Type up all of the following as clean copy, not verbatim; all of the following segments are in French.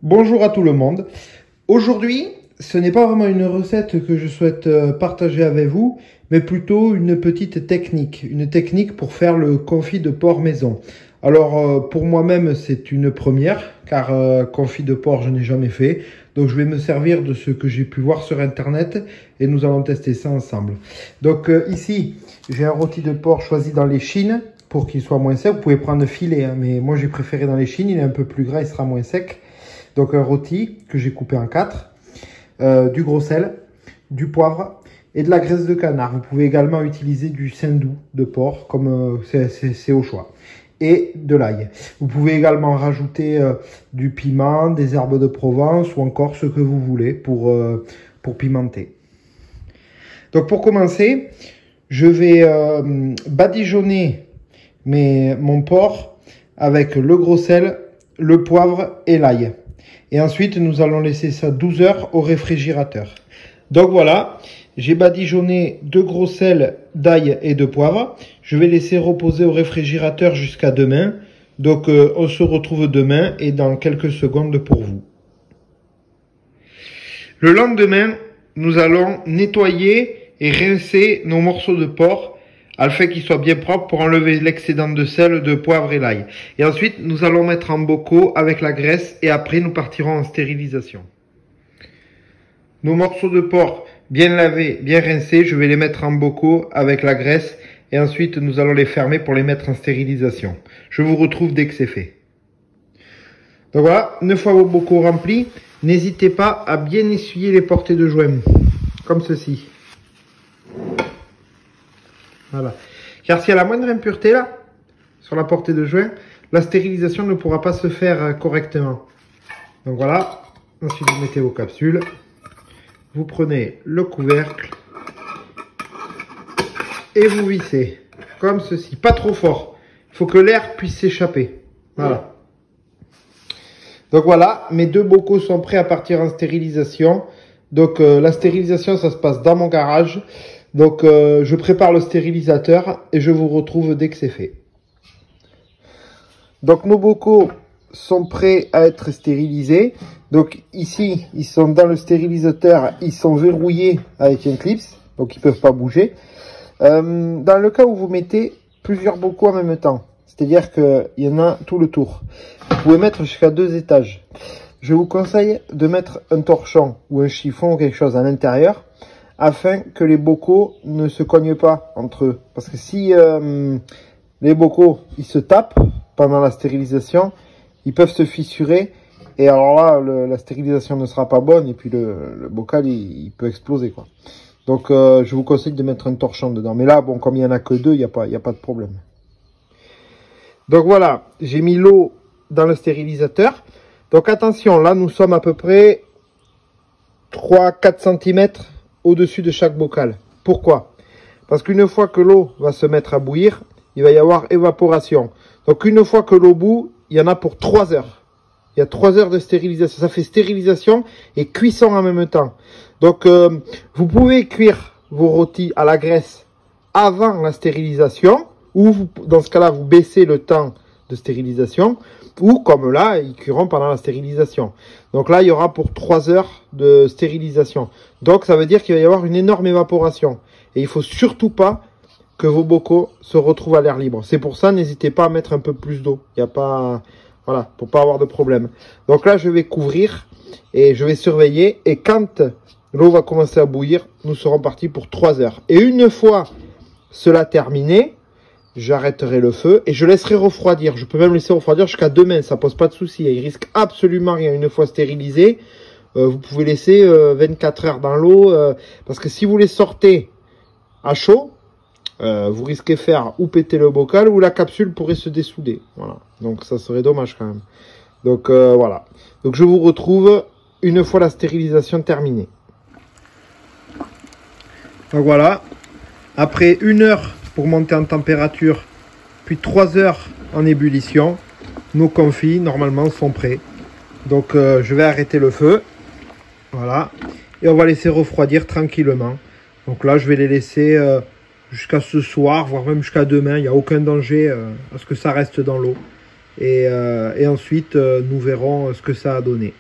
Bonjour à tout le monde. Aujourd'hui, ce n'est pas vraiment une recette que je souhaite partager avec vous, mais plutôt une petite technique. Une technique pour faire le confit de porc maison. Alors, pour moi-même, c'est une première, car confit de porc, je n'ai jamais fait. Donc, je vais me servir de ce que j'ai pu voir sur Internet et nous allons tester ça ensemble. Donc, ici, j'ai un rôti de porc choisi dans les chines pour qu'il soit moins sec. Vous pouvez prendre filet, hein, mais moi, j'ai préféré dans les chines. Il est un peu plus gras, il sera moins sec. Donc un rôti que j'ai coupé en 4, du gros sel, du poivre et de la graisse de canard. Vous pouvez également utiliser du saindoux de porc, comme c'est au choix. Et de l'ail. Vous pouvez également rajouter du piment, des herbes de Provence ou encore ce que vous voulez pour pimenter. Donc pour commencer, je vais badigeonner mon porc avec le gros sel, le poivre et l'ail. Et ensuite, nous allons laisser ça 12 heures au réfrigérateur. Donc voilà, j'ai badigeonné 2 gros sels d'ail et de poivre. Je vais laisser reposer au réfrigérateur jusqu'à demain. Donc on se retrouve demain et dans quelques secondes pour vous. Le lendemain, nous allons nettoyer et rincer nos morceaux de porc afin qu'ils soient bien propres pour enlever l'excédent de sel, de poivre et l'ail. Et ensuite, nous allons mettre en bocaux avec la graisse et après, nous partirons en stérilisation. Nos morceaux de porc bien lavés, bien rincés, je vais les mettre en bocaux avec la graisse et ensuite, nous allons les fermer pour les mettre en stérilisation. Je vous retrouve dès que c'est fait. Donc voilà, une fois vos bocaux remplis, n'hésitez pas à bien essuyer les portées de joint, comme ceci. Voilà. Car s'il y a la moindre impureté là, sur la portée de joint, la stérilisation ne pourra pas se faire correctement. Donc voilà. Ensuite, vous mettez vos capsules. Vous prenez le couvercle. Et vous vissez. Comme ceci. Pas trop fort. Il faut que l'air puisse s'échapper. Voilà. Donc voilà. Mes 2 bocaux sont prêts à partir en stérilisation. Donc la stérilisation, ça se passe dans mon garage. Donc, je prépare le stérilisateur et je vous retrouve dès que c'est fait. Donc, nos bocaux sont prêts à être stérilisés. Donc, ici, ils sont dans le stérilisateur. Ils sont verrouillés avec un clips. Donc, ils ne peuvent pas bouger. Dans le cas où vous mettez plusieurs bocaux en même temps, c'est-à-dire qu'il y en a tout le tour, vous pouvez mettre jusqu'à 2 étages. Je vous conseille de mettre un torchon ou un chiffon ou quelque chose à l'intérieur, afin que les bocaux ne se cognent pas entre eux. Parce que si les bocaux ils se tapent pendant la stérilisation, ils peuvent se fissurer. Et alors là, la stérilisation ne sera pas bonne. Et puis le bocal, il peut exploser, quoi. Donc je vous conseille de mettre un torchon dedans. Mais là, bon, comme il n'y en a que 2, il n'y a pas de problème. Donc voilà, j'ai mis l'eau dans le stérilisateur. Donc attention, là nous sommes à peu près 3-4 cm au-dessus de chaque bocal. Pourquoi? Parce qu'une fois que l'eau va se mettre à bouillir, il va y avoir évaporation. Donc une fois que l'eau bout, il y en a pour 3 heures. Il y a 3 heures de stérilisation. Ça fait stérilisation et cuisson en même temps. Donc vous pouvez cuire vos rôtis à la graisse avant la stérilisation, ou dans ce cas-là, vous baissez le temps de stérilisation, ou comme là, ils cuiront pendant la stérilisation. Donc là, il y aura pour 3 heures de stérilisation. Donc ça veut dire qu'il va y avoir une énorme évaporation. Et il faut surtout pas que vos bocaux se retrouvent à l'air libre. C'est pour ça, n'hésitez pas à mettre un peu plus d'eau. Il n'y a pas, voilà, pour pas avoir de problème. Donc là, je vais couvrir et je vais surveiller. Et quand l'eau va commencer à bouillir, nous serons partis pour 3 heures. Et une fois cela terminé, j'arrêterai le feu et je laisserai refroidir. Je peux même laisser refroidir jusqu'à demain, ça pose pas de souci. Il risque absolument rien. Une fois stérilisé, vous pouvez laisser 24 heures dans l'eau. Parce que si vous les sortez à chaud, vous risquez de faire ou péter le bocal ou la capsule pourrait se dessouder. Voilà. Donc ça serait dommage quand même. Donc voilà. Donc je vous retrouve une fois la stérilisation terminée. Donc voilà. Après 1 heure pour monter en température, puis 3 heures en ébullition, nos confits normalement sont prêts. Donc je vais arrêter le feu, voilà, et on va laisser refroidir tranquillement. Donc là je vais les laisser jusqu'à ce soir, voire même jusqu'à demain. Il n'y a aucun danger à ce que ça reste dans l'eau. Et ensuite nous verrons ce que ça a donné.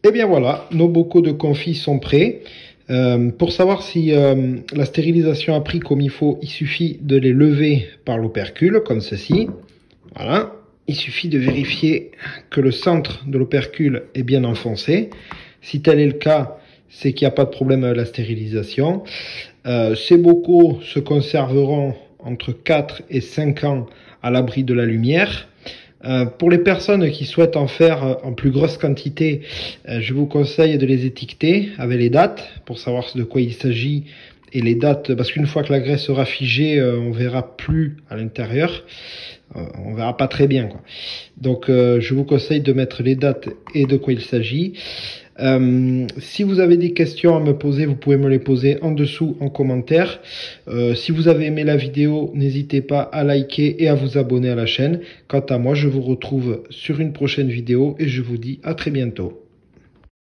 Et bien voilà, nos bocaux de confit sont prêts. Pour savoir si la stérilisation a pris comme il faut, il suffit de les lever par l'opercule, comme ceci. Voilà. Il suffit de vérifier que le centre de l'opercule est bien enfoncé. Si tel est le cas, c'est qu'il n'y a pas de problème avec la stérilisation. Ces bocaux se conserveront entre 4 et 5 ans à l'abri de la lumière. Pour les personnes qui souhaitent en faire en plus grosse quantité, je vous conseille de les étiqueter avec les dates pour savoir de quoi il s'agit et les dates, parce qu'une fois que la graisse sera figée, on verra plus à l'intérieur, on verra pas très bien, quoi. Donc je vous conseille de mettre les dates et de quoi il s'agit. Si vous avez des questions à me poser, vous pouvez me les poser en dessous en commentaire. Si vous avez aimé la vidéo, n'hésitez pas à liker et à vous abonner à la chaîne. Quant à moi, je vous retrouve sur une prochaine vidéo et je vous dis à très bientôt.